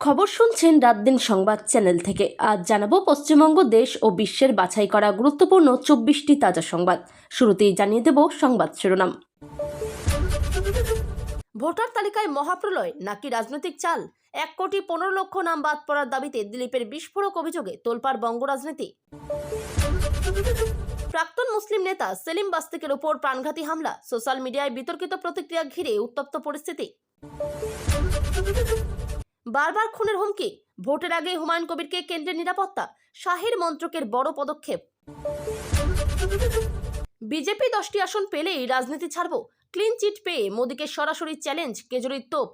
খবর শুনছেন রাত দিন সংবাদ চ্যানেল থেকে। আজ জানাবো পশ্চিমবঙ্গ দেশ ও বিশ্বের বাছাই করা গুরুত্বপূর্ণ 24টি তাজা সংবাদ। শুরুতেই জানিয়ে দেব সংবাদ শিরোনাম। ভোটার তালিকায় মহাপ্রলয় নাকি রাজনৈতিক চাল? 1,15,00,000 নাম বাদ পড়ার দাবিতে দিলীপের বিস্ফোরক অভিযোগে তোলপাড় বঙ্গ রাজনীতি। প্রাক্তন মুসলিম নেতা সেলিম বাস্তিকের ওপর প্রাণঘাতী হামলা, সোশ্যাল মিডিয়ায় বিতর্কিত প্রতিক্রিয়া ঘিরে উত্তপ্ত পরিস্থিতি। বারবার খুনের হুমকি, ভোটের আগে হুমায়ুন কবিরকে কেন্দ্রের নিরাপত্তা, শাহের মন্ত্রকের বড় পদক্ষেপ। বিজেপি 10টি আসন পেলেই রাজনীতি ছাড়ব, ক্লিন চিট পেয়ে মোদীকে সরাসরি চ্যালেঞ্জ কেজরির তোপ।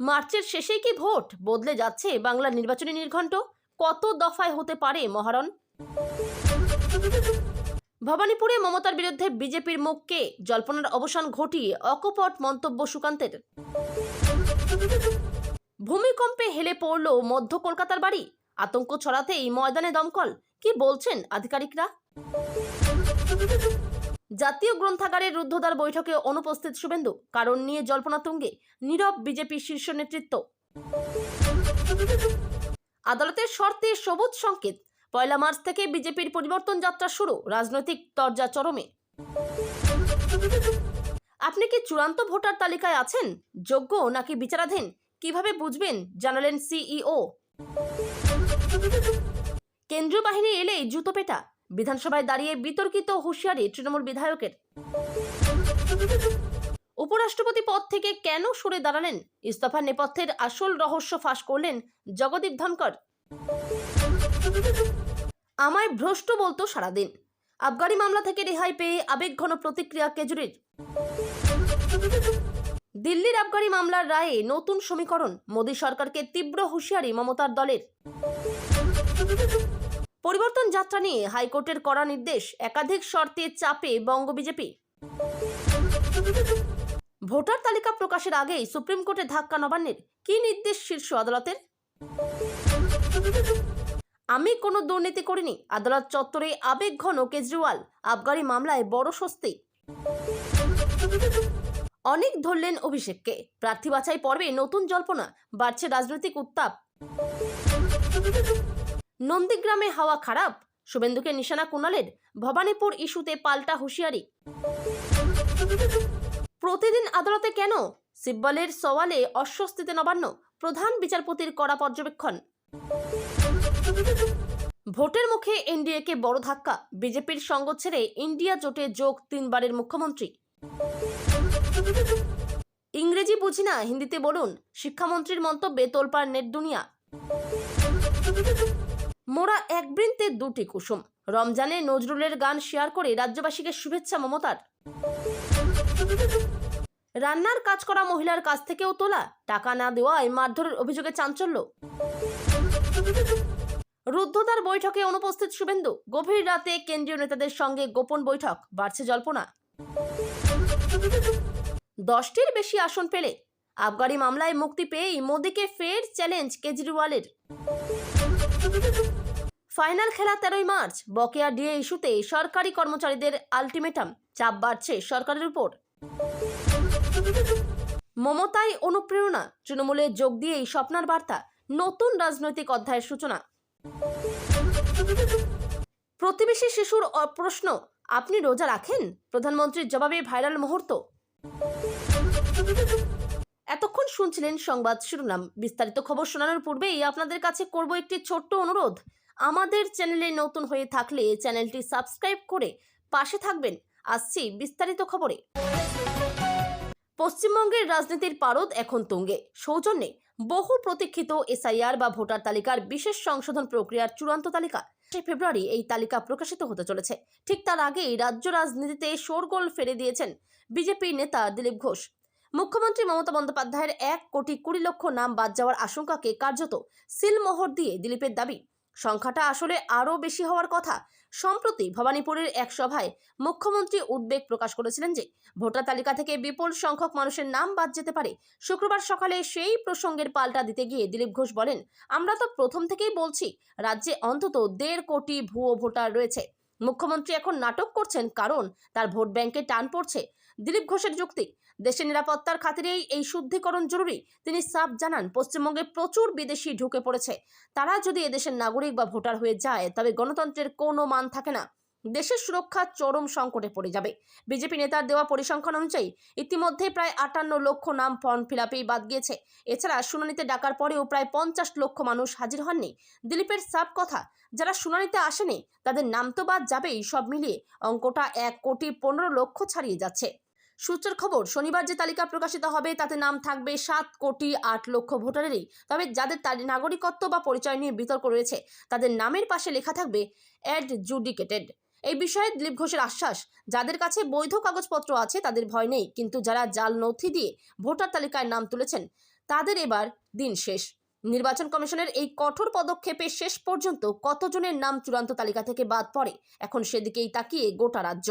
মার্চের শেষেই কি ভোট? বদলে যাচ্ছে বাংলার নির্বাচনী নির্ঘণ্ট, কত দফায় হতে পারে মহারণ? ভবানীপুরে মমতার বিরুদ্ধে বিজেপির মুখকে জল্পনার অবসান ঘটিয়ে অকপট মন্তব্য সুকান্তের। ভূমিকম্পে হেলে পড়ল মধ্য কলকাতার বাড়ি, আতঙ্ক ছড়াতেই ময়দানে দমকল, কি বলছেন আধিকারিকরা? জাতীয় গ্রন্থাগারের রুদ্ধদ্বার বৈঠকে অনুপস্থিত শুভেন্দু, কারণ নিয়ে জল্পনা তুঙ্গে, নীরব বিজেপি শীর্ষ নেতৃত্ব। আদালতের শর্তে সবুজ সংকেত, 1 মার্চ থেকে বিজেপির পরিবর্তন যাত্রা শুরু, রাজনৈতিক তরজা চরমে। আপনি কি চূড়ান্ত ভোটার তালিকায় আছেন? যোগ্য নাকি বিচারাধীন? কিভাবে বুঝবেন, জানালেন সিইও। কেন্দ্রীয় বাহিনী এলেই জুতো পেটা, বিধানসভায় দাঁড়িয়ে বিতর্কিত হুঁশিয়ারি তৃণমূল বিধায়কের। উপরাষ্ট্রপতি পদ থেকে কেন সরে দাঁড়ালেন? ইস্তফার নেপথ্যের আসল রহস্য ফাঁস করলেন জগদীপ ধনকর। আমায় ভ্রষ্ট বলতো সারাদিন, আবগারি মামলা থেকে রেহাই পেয়ে আবেগঘন প্রতিক্রিয়া কেজরির। দিল্লির আবগারি মামলার রায়ে নতুন সমীকরণ, মোদী সরকারকে তীব্র হুঁশিয়ারি মমতার দলের। পরিবর্তন যাত্রা নিয়ে হাইকোর্টের কড়া নির্দেশ, একাধিক শর্তে চাপে বঙ্গ বিজেপি। ভোটার তালিকা প্রকাশের আগেই সুপ্রিম কোর্টে ধাক্কা নবান্নের, কি নির্দেশ শীর্ষ আদালতের? আমি কোনো দুর্নীতি করিনি, আদালত চত্বরে আবেগঘন কেজরিওয়াল, আবগারি মামলায় বড় স্বস্তি। অনেক ধরলেন অভিষেককে, প্রার্থী বাছাই পর্বে নতুন জল্পনা, বাড়ছে রাজনৈতিক উত্তাপ। নন্দীগ্রামে হাওয়া খারাপ, শুভেন্দুকে নিশানা কুণালের, ভবানীপুর ইস্যুতে পাল্টা হুঁশিয়ারি। প্রতিদিন আদালতে কেন? সিব্বলের সওয়ালে অস্বস্তিতে নবান্ন, প্রধান বিচারপতির কড়া পর্যবেক্ষণ। ভোটের মুখে এনডিএকে বড় ধাক্কা, বিজেপির সঙ্গ ছেড়ে ইন্ডিয়া জোটে যোগ 3 বারের মুখ্যমন্ত্রী। ইংরেজি বুঝি না, হিন্দিতে বলুন, শিক্ষামন্ত্রীর মন্তব্যে তোলপাড় নেট দুনিয়া। মোরা এক বৃন্তে 2টি কুসুম, রমজানে নজরুলের গান শেয়ার করে রাজ্যবাসীকে শুভেচ্ছা মমতার। রান্নার কাজ করা মহিলার কাছ থেকেও তোলা, টাকা না দেওয়ায় মারধরের অভিযোগে চাঞ্চল্য। রুদ্ধদ্বার বৈঠকে অনুপস্থিত শুভেন্দু, গভীর রাতে কেন্দ্রীয় নেতাদের সঙ্গে গোপন বৈঠক, বাড়ছে জল্পনা। 10টির বেশি আসন পেলে আবগারি মামলায় মুক্তি পেয়েই মোদীকে ফের চ্যালেঞ্জ কেজরিওয়ালের। ফাইনাল খেলা 13 মার্চ, বকেয়া ডিএ ইস্যুতে সরকারি কর্মচারীদের আলটিমেটাম, চাপ বাড়ছে সরকারের উপর। মমতায় অনুপ্রেরণা, তৃণমূলে যোগ দিয়েই স্বপ্নার বার্তা, নতুন রাজনৈতিক অধ্যায়ের সূচনা। প্রতিবেশী শিশুর প্রশ্ন, আপনি রোজা রাখেন? প্রধানমন্ত্রীর জবাবে ভাইরাল মুহূর্ত। এতক্ষণ শুনছিলেন সংবাদ শিরোনাম। বিস্তারিত খবর শোনানোর পূর্বেই আপনাদের কাছে করব একটি ছোট্ট অনুরোধ, আমাদের চ্যানেলে নতুন হয়ে থাকলে চ্যানেলটি সাবস্ক্রাইব করে পাশে থাকবেন। আসছি বিস্তারিত খবরে। পশ্চিমবঙ্গের রাজনীতির পারদ এখন তুঙ্গে, সৌজন্যে বহু প্রতীক্ষিত এসআইআর বা ভোটার তালিকার বিশেষ সংশোধন প্রক্রিয়ার চূড়ান্ত তালিকা 5 ফেব্রুয়ারি এই তালিকা প্রকাশিত হতে চলেছে। ঠিক তার আগেই রাজ্য রাজনীতিতে শোরগোল ফেলে দিয়েছেন বিজেপির নেতা দিলীপ ঘোষ। মুখ্যমন্ত্রী মমতা বন্দ্যোপাধ্যায়ের 1,20,00,000 নাম বাদ যাওয়ার আশঙ্কাকে কার্যত সিলমোহর দিয়ে দিলীপের দাবি, সংখ্যাটা আসলে আরও বেশি হওয়ার কথা। সম্প্রতি ভবানীপুরের এক সভায় মুখ্যমন্ত্রী উদ্বেগ প্রকাশ করেছিলেন যে ভোটার তালিকা থেকে বিপুল সংখ্যক মানুষের নাম বাদ যেতে পারে। শুক্রবার সকালে সেই প্রসঙ্গের পাল্টা দিতে গিয়ে দিলীপ ঘোষ বলেন, আমরা তো প্রথম থেকেই বলছি রাজ্যে অন্তত 1.5 কোটি ভুয়ো ভোটার রয়েছে। মুখ্যমন্ত্রী এখন নাটক করছেন কারণ তার ভোট ব্যাংকে টান পড়ছে। দিলীপ ঘোষের যুক্তি, দেশের নিরাপত্তার খাতিরেই এই শুদ্ধিকরণ জরুরি। তিনি সাফ জানান, পশ্চিমবঙ্গে প্রচুর বিদেশি ঢুকে পড়েছে। তারা যদি এদেশের নাগরিক বা ভোটার হয়ে যায় তবে গণতন্ত্রের কোনো মান থাকে না, দেশের সুরক্ষা চরম সংকটে পড়ে যাবে। বিজেপি নেতার দেওয়া পরিসংখ্যান অনুযায়ী ইতিমধ্যে প্রায় 58 লক্ষ নাম ফর্ম ফিলাপেই বাদ গিয়েছে। এছাড়া শুনানিতে ডাকার পরেও প্রায় 50 লক্ষ মানুষ হাজির হননি। দিলীপের সাফ কথা, যারা শুনানিতে আসেনি তাদের নাম তো বাদ যাবেই। সব মিলিয়ে অঙ্কটা 1,15,00,000 ছাড়িয়ে যাচ্ছে। সূত্রের খবর, শনিবার যে তালিকা প্রকাশিত হবে তাতে নাম থাকবে 7,08,00,000 ভোটারেরই। তবে যাদের নাগরিকত্ব বা পরিচয় নিয়ে বিতর্ক রয়েছে তাদের নামের পাশে লেখা থাকবে অ্যাডজুডিকেটেড। এই বিষয়ে দিলীপ ঘোষের আশ্বাস, যাদের কাছে বৈধ কাগজপত্র আছে তাদের ভয় নেই, কিন্তু যারা জাল নথি দিয়ে ভোটার তালিকায় নাম তুলেছেন তাদের এবার দিন শেষ। নির্বাচন কমিশনের এই কঠোর পদক্ষেপে শেষ পর্যন্ত কতজনের নাম চূড়ান্ত তালিকা থেকে বাদ পড়ে, এখন সেদিকেই তাকিয়ে গোটা রাজ্য।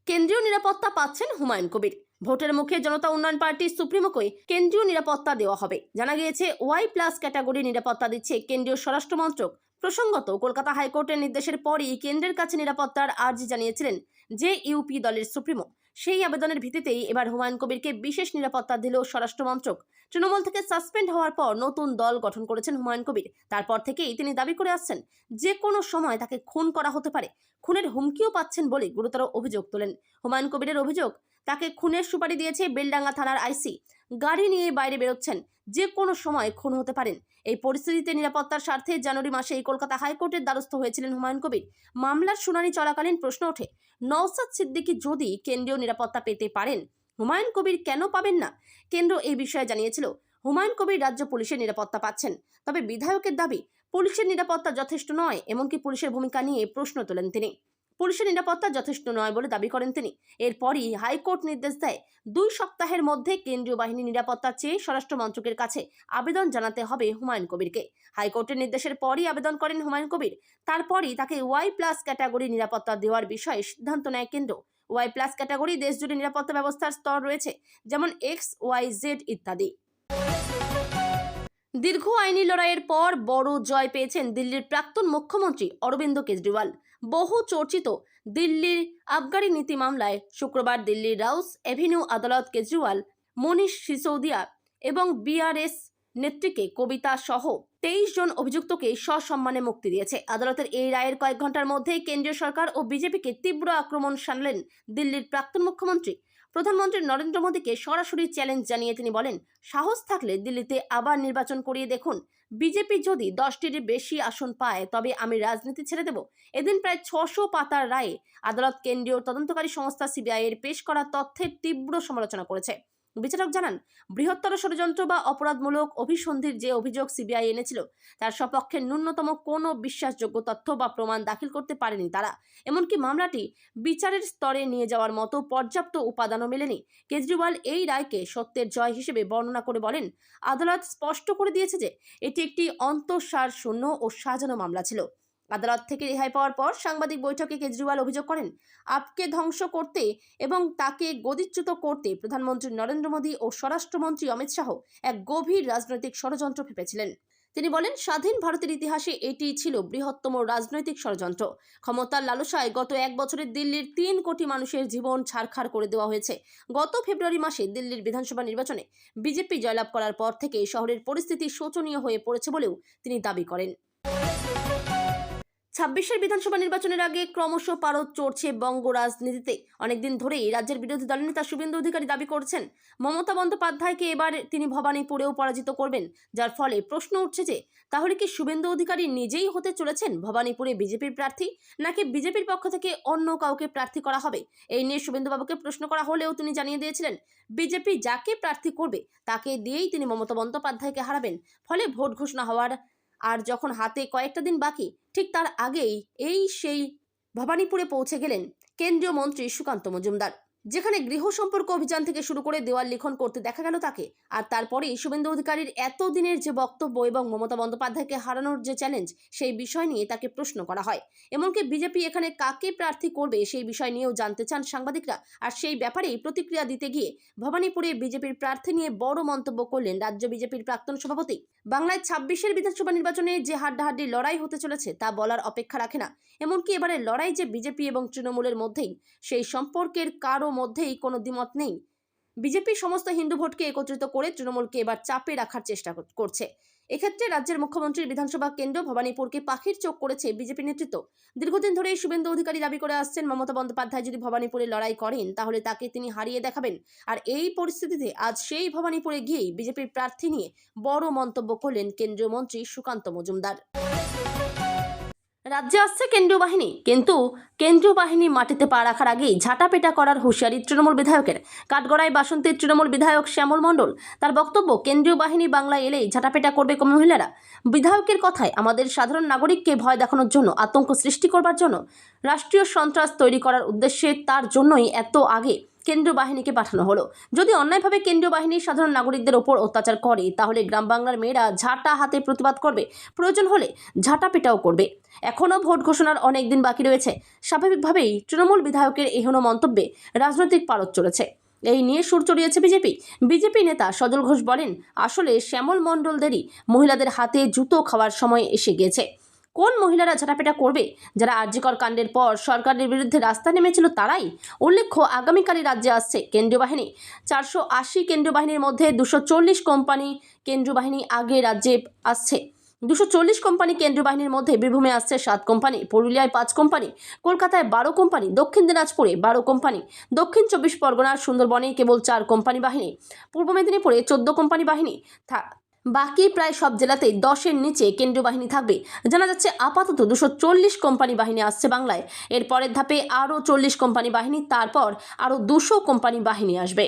কেন্দ্রীয় নিরাপত্তা পাচ্ছেন হুমায়ুন কবির। ভোটের মুখে জনতা উন্নয়ন পার্টি সুপ্রিমোকে কেন্দ্রীয় নিরাপত্তা দেওয়া হবে। জানা গিয়েছে, Y+ ক্যাটাগরি নিরাপত্তা দিচ্ছে কেন্দ্রীয় স্বরাষ্ট্র মন্ত্রক। প্রসঙ্গত, কলকাতা হাইকোর্টের নির্দেশের পরই কেন্দ্রের কাছে নিরাপত্তার আর্জি জানিয়েছিলেন জেইউপি দলের সুপ্রিমো। সেই আবেদনের ভিত্তিতেই এবার হুমায়ুন কবিরকে বিশেষ নিরাপত্তা দিল স্বরাষ্ট্র মন্ত্রক। তৃণমূল থেকে সাসপেন্ড হওয়ার পর নতুন দল গঠন করেছেন হুমায়ুন কবির। তারপর থেকেই তিনি দাবি করে আসছেন যে কোনো সময় তাকে খুন করা হতে পারে। খুনের হুমকিও পাচ্ছেন বলে গুরুতর অভিযোগ তোলেন হুমায়ুন কবিরের। অভিযোগ, তাকে খুনের সুপারি দিয়েছে বেলডাঙ্গা থানার আইসি। গাড়ি নিয়ে বাইরে বেরোচ্ছেন, যে কোনো সময় খুন হতে পারেন। এই পরিস্থিতিতে নিরাপত্তার স্বার্থে জানুয়ারি মাসে কলকাতা হাইকোর্টের দ্বারস্থ হয়েছিলেন হুমায়ুন কবির। মামলার শুনানি চলাকালীন প্রশ্ন ওঠে, নওশাদ সিদ্দিকী যদি কেন্দ্রীয় নিরাপত্তা পেতে পারেন, হুমায়ুন কবির কেন পাবেন না? কেন্দ্র এই বিষয়ে জানিয়েছিল, হুমায়ুন কবির রাজ্য পুলিশের নিরাপত্তা পাচ্ছেন। তবে বিধায়কের দাবি, পুলিশের নিরাপত্তা যথেষ্ট নয়। এমনকি পুলিশের ভূমিকা নিয়ে প্রশ্ন তোলেন তিনি। পুলিশের নিরাপত্তা যথেষ্ট নয় বলে দাবি করেন তিনি। এরপরই হাইকোর্ট নির্দেশ দেয়, 2 সপ্তাহের মধ্যে কেন্দ্রীয় বাহিনী নিরাপত্তা চেয়ে স্বরাষ্ট্র মন্ত্রকের কাছে আবেদন জানাতে হবে হুমায়ুন কবিরকে। হাইকোর্টের নির্দেশের পরই আবেদন করেন হুমায়ুন কবির। তারপরই তাকে Y+ ক্যাটাগরি নিরাপত্তা দেওয়ার বিষয়ে সিদ্ধান্ত নেয় কেন্দ্র। Y+ ক্যাটাগরি দেশজুড়ে নিরাপত্তা ব্যবস্থার স্তর রয়েছে, যেমন XYZ ইত্যাদি। দীর্ঘ আইনি লড়াইয়ের পর বড় জয় পেয়েছেন দিল্লির প্রাক্তন মুখ্যমন্ত্রী অরবিন্দ কেজরিওয়াল। বহু চর্চিত দিল্লির আবগারি নীতি মামলায় শুক্রবার দিল্লির রাউস এভিনিউ আদালত কেজরিওয়াল, মনীষ সিসোদিয়া এবং BRS নেত্রীকে কবিতা সহ 23 জন অভিযুক্তকে সসম্মানে মুক্তি দিয়েছে। আদালতের এই রায়ের কয়েক ঘন্টার মধ্যেই কেন্দ্রীয় সরকার ও বিজেপিকে তীব্র আক্রমণ শানালেন দিল্লির প্রাক্তন মুখ্যমন্ত্রী। প্রধানমন্ত্রী নরেন্দ্র মোদীকে সরাসরি চ্যালেঞ্জ জানিয়ে তিনি বলেন, সাহস থাকলে দিল্লিতে আবার নির্বাচন করিয়ে দেখুন। বিজেপি যদি 10টির বেশি আসন পায় তবে আমি রাজনীতি ছেড়ে দেব। এদিন প্রায় 600 পাতার রায়ে আদালত কেন্দ্রীয় তদন্তকারী সংস্থা CBI এর পেশ করা তথ্যের তীব্র সমালোচনা করেছে। বিচারক জানান, বৃহত্তর ষড়যন্ত্র বা অপরাধমূলক অভিসন্ধির যে অভিযোগ CBI এনেছিল তার সপক্ষে ন্যূনতম কোনো বিশ্বাসযোগ্য তথ্য বা প্রমাণ দাখিল করতে পারেনি তারা। এমনকি মামলাটি বিচারের স্তরে নিয়ে যাওয়ার মতো পর্যাপ্ত উপাদানও মেলেনি। কেজরিওয়াল এই রায়কে সত্যের জয় হিসেবে বর্ণনা করে বলেন, আদালত স্পষ্ট করে দিয়েছে যে এটি একটি অন্তঃসার শূন্য ও সাজানো মামলা ছিল। আদালত থেকে রেহাই পাওয়ার পর সাংবাদিক বৈঠকে কেজরিওয়াল অভিযোগ করেন, আপকে ধ্বংস করতে এবং তাকে গদিচ্যুত করতে প্রধানমন্ত্রী নরেন্দ্র মোদী ও স্বরাষ্ট্রমন্ত্রী অমিত শাহ এক গভীর রাজনৈতিক ষড়যন্ত্র ভেবেছিলেন। তিনি বলেন, স্বাধীন ভারতের ইতিহাসে এটি ছিল বৃহত্তম রাজনৈতিক ষড়যন্ত্র। ক্ষমতার লালসায় গত 1 বছরে দিল্লির 3 কোটি মানুষের জীবন ছারখার করে দেওয়া হয়েছে। গত ফেব্রুয়ারি মাসে দিল্লির বিধানসভা নির্বাচনে বিজেপি জয়লাভ করার পর থেকে শহরের পরিস্থিতি শোচনীয় হয়ে পড়েছে বলেও তিনি দাবি করেন। 26-এর বিধানসভা নির্বাচনের আগে ক্রমশ পারদ চড়ছে বঙ্গ রাজনীতিতে। অনেকদিন ধরেই রাজ্যের বিরোধী দলনেতা শুভেন্দু অধিকারী দাবি করছেন, মমতা বন্দ্যোপাধ্যায়কে এবার তিনি ভবানীপুরেও পরাজিত করবেন। যার ফলে প্রশ্ন উঠছে যে তাহলে কি শুভেন্দু অধিকারী নিজেই হতে চলেছেন ভবানীপুরে বিজেপির প্রার্থী, নাকি বিজেপির পক্ষ থেকে অন্য কাউকে প্রার্থী করা হবে? এই নিয়ে শুভেন্দুবাবুকে প্রশ্ন করা হলেও তিনি জানিয়ে দিয়েছিলেন, বিজেপি যাকে প্রার্থী করবে তাকে দিয়েই তিনি মমতা বন্দ্যোপাধ্যায়কে হারাবেন। ফলে ভোট ঘোষণা হওয়ার আর যখন হাতে কয়েকটা দিন বাকি, ঠিক তার আগেই সেই ভবানীপুরে পৌঁছে গেলেন কেন্দ্রীয় মন্ত্রী সুকান্ত মজুমদার, যেখানে গৃহ সম্পর্ক অভিযান থেকে শুরু করে দেওয়াল লিখন করতে দেখা গেল তাকে। আর তারপরেই শুভেন্দু অধিকারীর এতদিনের যে বক্তব্য এবং মমতা বন্দ্যোপাধ্যায়কে হারানোর যে চ্যালেঞ্জ, সেই বিষয় নিয়ে তাকে প্রশ্ন করা হয়। এমনকি বিজেপি এখানে কাকে প্রার্থী করবে সেই বিষয় নিয়েও জানতে চান সাংবাদিকরা। আর সেই ব্যাপারেই প্রতিক্রিয়া দিতে গিয়ে ভবানীপুরে বিজেপির প্রার্থী নিয়ে বড় মন্তব্য করলেন রাজ্য বিজেপির প্রাক্তন সভাপতি। বাংলায় 26-এর বিধানসভা নির্বাচনে যে হাড্ডাহাড্ডি লড়াই হতে চলেছে তা বলার অপেক্ষা রাখে না। এমনকি এবারে লড়াই যে বিজেপি এবং তৃণমূলের মধ্যেই, সেই সম্পর্কের কারো মধ্যেই কোনো দ্বিমত নেই। বিজেপি সমস্ত হিন্দু ভোটকে একত্রিত করে তৃণমূলকে এবার চাপে রাখার চেষ্টা করছে। এক্ষেত্রে রাজ্যের মুখ্যমন্ত্রীর বিধানসভা কেন্দ্র ভবানীপুরকে পাখির চোখ করেছে বিজেপি নেতৃত্ব। দীর্ঘদিন ধরে শুভেন্দু অধিকারী দাবি করে আসছেন, মমতা বন্দ্যোপাধ্যায় যদি ভবানীপুরে লড়াই করেন তাহলে তাকে তিনি হারিয়ে দেখাবেন। আর এই পরিস্থিতিতে আজ সেই ভবানীপুরে গিয়েই বিজেপির প্রার্থী নিয়ে বড় মন্তব্য করলেন কেন্দ্রীয় মন্ত্রী সুকান্ত মজুমদার। রাজ্যে আসছে কেন্দ্রীয় বাহিনী, কিন্তু কেন্দ্রীয় বাহিনী মাটিতে পা রাখার আগেই ঝাঁটাপেটা করার হুঁশিয়ারি তৃণমূল বিধায়কের। কাঠগড়ায় বাসন্তীর তৃণমূল বিধায়ক শ্যামল মণ্ডল তার বক্তব্য, কেন্দ্রীয় বাহিনী বাংলায় এলেই ঝাঁটাপেটা করবে মহিলারা। বিধায়কের কথায়, আমাদের সাধারণ নাগরিককে ভয় দেখানোর জন্য, আতঙ্ক সৃষ্টি করবার জন্য, রাষ্ট্রীয় সন্ত্রাস তৈরি করার উদ্দেশ্যে, তার জন্যই এত আগে কেন্দ্রীয় বাহিনীকে পাঠানো হলো। যদি অন্যায়ভাবে কেন্দ্রীয় বাহিনী সাধারণ নাগরিকদের ওপর অত্যাচার করে তাহলে গ্রাম বাংলার মেয়েরা ঝাঁটা হাতে প্রতিবাদ করবে, প্রয়োজন হলে ঝাঁটাপেটাও করবে। এখনও ভোট ঘোষণার অনেক দিন বাকি রয়েছে। স্বাভাবিকভাবেই তৃণমূল বিধায়কের এহেন মন্তব্যে রাজনৈতিক পারদ চলেছে। এই নিয়ে সুর চড়িয়েছে বিজেপি নেতা সজল ঘোষ বলেন, আসলে শ্যামল মণ্ডলদেরই মহিলাদের হাতে জুতো খাওয়ার সময় এসে গিয়েছে। কোন মহিলারা ঝাঁটাপেটা করবে? যারা আরজিকর কাণ্ডের পর সরকারের বিরুদ্ধে রাস্তায় নেমেছিল তারাই। উল্লেখ্য, আগামীকালই রাজ্যে আসছে কেন্দ্রীয় বাহিনী। 480 কেন্দ্রীয় বাহিনীর মধ্যে 240 কোম্পানি কেন্দ্রীয় বাহিনী আগে রাজ্যে আসছে। 240 কোম্পানি কেন্দ্রীয় বাহিনীর মধ্যে বীরভূমে আসছে 7 কোম্পানি, পুরুলিয়ায় 5 কোম্পানি, কলকাতায় 12 কোম্পানি, দক্ষিণ দিনাজপুরে 12 কোম্পানি, দক্ষিণ 24 পরগনার সুন্দরবনে কেবল 4 কোম্পানি বাহিনী, পূর্ব মেদিনীপুরে 14 কোম্পানি বাহিনী। বাকি প্রায় সব জেলাতেই 10-এর নিচে কেন্দ্রীয় বাহিনী থাকবে। জানা যাচ্ছে আপাতত 240 কোম্পানি বাহিনী আসছে বাংলায়। এর পরের ধাপে আরও 40 কোম্পানি বাহিনী, তারপর আরও 200 কোম্পানি বাহিনী আসবে।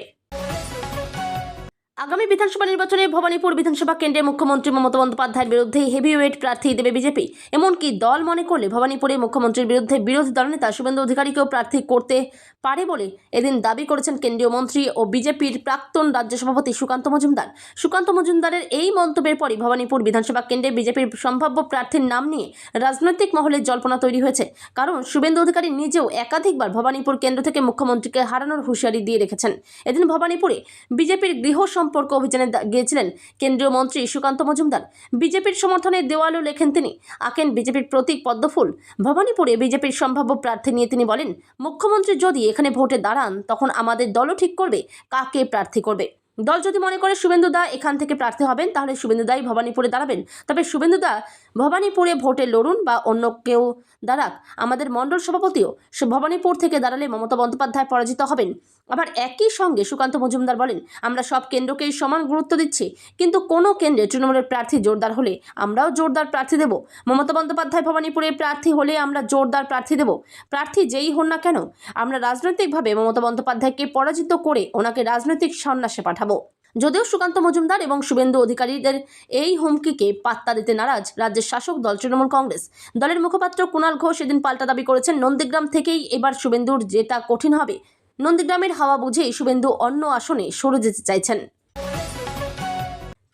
আগামী বিধানসভা নির্বাচনে ভবানীপুর বিধানসভা কেন্দ্রের মুখ্যমন্ত্রী মমতা বন্দ্যোপাধ্যায়ের বিরুদ্ধে হেভিওয়েট প্রার্থী দেবে বিজেপি। এমনকি দল মনে করলে ভবানীপুরে মুখ্যমন্ত্রীর বিরুদ্ধে বিরোধী দলনেতা শুভেন্দু অধিকারীকেও প্রার্থী করতে পারে বলে এদিন দাবি করেছেন কেন্দ্রীয় মন্ত্রী ও বিজেপির প্রাক্তন রাজ্য সভাপতি সুকান্ত মজুমদার। সুকান্ত মজুমদারের এই মন্তব্যের পরই ভবানীপুর বিধানসভা কেন্দ্রে বিজেপির সম্ভাব্য প্রার্থীর নাম নিয়ে রাজনৈতিক মহলে জল্পনা তৈরি হয়েছে। কারণ শুভেন্দু অধিকারী নিজেও একাধিকবার ভবানীপুর কেন্দ্র থেকে মুখ্যমন্ত্রীকে হারানোর হুঁশিয়ারি দিয়ে রেখেছেন। এদিন ভবানীপুরে বিজেপির গৃহ সম্পর্ক অভিযানে গিয়েছিলেন কেন্দ্রীয় মন্ত্রী সুকান্ত মজুমদার। বিজেপির সমর্থনে দেওয়ালও লেখেন তিনি, আঁকেন বিজেপির প্রতীক পদ্মফুল। ভবানীপুরে বিজেপির সম্ভাব্য প্রার্থী নিয়ে তিনি বলেন, মুখ্যমন্ত্রী যদি এখানে ভোটে দাঁড়ান তখন আমাদের দলও ঠিক করবে কাকে প্রার্থী করবে। দল যদি মনে করে শুভেন্দু দা এখান থেকে প্রার্থী হবেন তাহলে শুভেন্দু দাই ভবানীপুরে দাঁড়াবেন। তবে শুভেন্দু দা ভবানীপুরে ভোটে লড়ুন বা অন্য কেউ দাঁড়াক, আমাদের মণ্ডল সভাপতিও ভবানীপুর থেকে দাঁড়ালে মমতা বন্দ্যোপাধ্যায় পরাজিত হবেন। আবার একই সঙ্গে সুকান্ত মজুমদার বলেন, আমরা সব কেন্দ্রকেই সমান গুরুত্ব দিচ্ছি, কিন্তু কোনো কেন্দ্রে তৃণমূলের প্রার্থী জোরদার হলে আমরাও জোরদার প্রার্থী দেব। মমতা বন্দ্যোপাধ্যায় ভবানীপুরে প্রার্থী হলে আমরা জোরদার প্রার্থী দেব। প্রার্থী যেই হন না কেন, আমরা রাজনৈতিকভাবে মমতা বন্দ্যোপাধ্যায়কে পরাজিত করে ওনাকে রাজনৈতিক সন্ন্যাসে পাঠাবো। যদিও সুকান্ত মজুমদার এবং শুভেন্দু অধিকারীদের এই হুমকিকে পাত্তা দিতে নারাজ রাজ্যের শাসক দল তৃণমূল কংগ্রেস। দলের মুখপাত্র কুণাল ঘোষ এদিন পাল্টা দাবি করেছেন, নন্দীগ্রাম থেকেই এবার শুভেন্দুর জেতা কঠিন হবে। নন্দীগ্রামের হাওয়া বুঝেই শুভেন্দু অন্য আসনে সরে যেতে চাইছেন।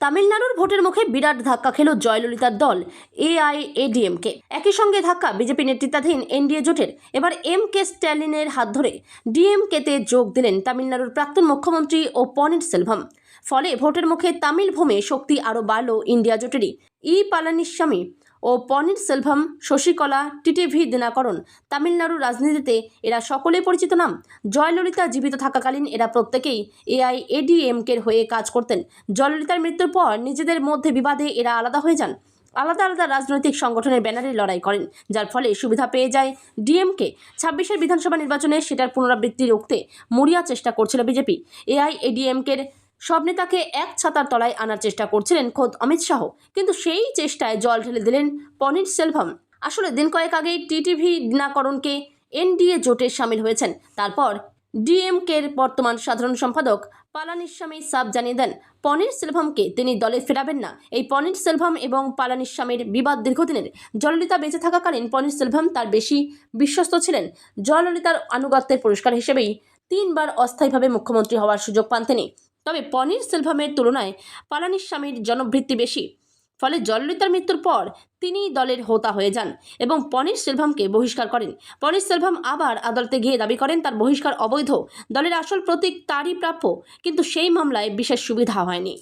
তামিলনাড়ুর ভোটের মুখে বিরাট ধাক্কা খেল জয়ললিতার দল AIADMকে। একই সঙ্গে ধাক্কা বিজেপি নেতৃত্বাধীন এনডিএ জোটের। এবার MK স্ট্যালিনের হাত ধরে ডিএমকেতে যোগ দিলেন তামিলনাড়ুর প্রাক্তন মুখ্যমন্ত্রী ও পনিরসেলভম। ফলে ভোটের মুখে তামিল ভূমে শক্তি আরও বাড়ল ইন্ডিয়া জোটেরই। পালানিস্বামী ও পনিরসেলভম, শশিকলা, টিটিভি দিনাকরণ। তামিলনাড়ুর রাজনীতিতে এরা সকলেই পরিচিত নাম। জয়ললিতা জীবিত থাকাকালীন এরা প্রত্যেকেই AIADMকের হয়ে কাজ করতেন। জয়ললিতার মৃত্যুর পর নিজেদের মধ্যে বিবাদে এরা আলাদা হয়ে যান। আলাদা আলাদা রাজনৈতিক সংগঠনের ব্যানারে লড়াই করেন, যার ফলে সুবিধা পেয়ে যায় ডিএমকে। 26-এর বিধানসভা নির্বাচনে সেটার পুনরাবৃত্তি রুখতে মরিয়া চেষ্টা করছিল বিজেপি। AIADMকের সব নেতাকে এক ছাতার তলায় আনার চেষ্টা করছিলেন খোদ অমিত শাহ, কিন্তু সেই চেষ্টায় জল ঢেলে দিলেন পনিরসেলভম। আসলে দিন কয়েক আগেই টিটিভি দিনাকরণকে এনডিএ জোটে সামিল হয়েছেন। তারপর ডিএমকের বর্তমান সাধারণ সম্পাদক পালানিস্বামী সাব জানিয়ে দেন পনিরসেলভমকে তিনি দলে ফেরাবেন না। এই পনিরসেলভম এবং পালানিস্বামীর বিবাদ দীর্ঘদিনের। জয়ললিতা বেঁচে থাকাকালীন পনিরসেলভম তার বেশি বিশ্বস্ত ছিলেন। জয়ললিতার আনুগত্যের পুরস্কার হিসেবেই 3 বার অস্থায়ীভাবে মুখ্যমন্ত্রী হওয়ার সুযোগ পান তিনি। তবে পনিরসেলভমের তুলনায় পালানিস্বামীর জনবৃত্তি বেশি। ফলে জয়ললিতার মৃত্যুর পর তিনি দলের হোতা হয়ে যান এবং পনিরসেলভমকে বহিষ্কার করেন। পনিরসেলভম আবার আদালতে গিয়ে দাবি করেন তার বহিষ্কার অবৈধ। দলের আসল প্রতীক তারই প্রাপ্য, কিন্তু সেই মামলায় বিশেষ সুবিধা হয়নি।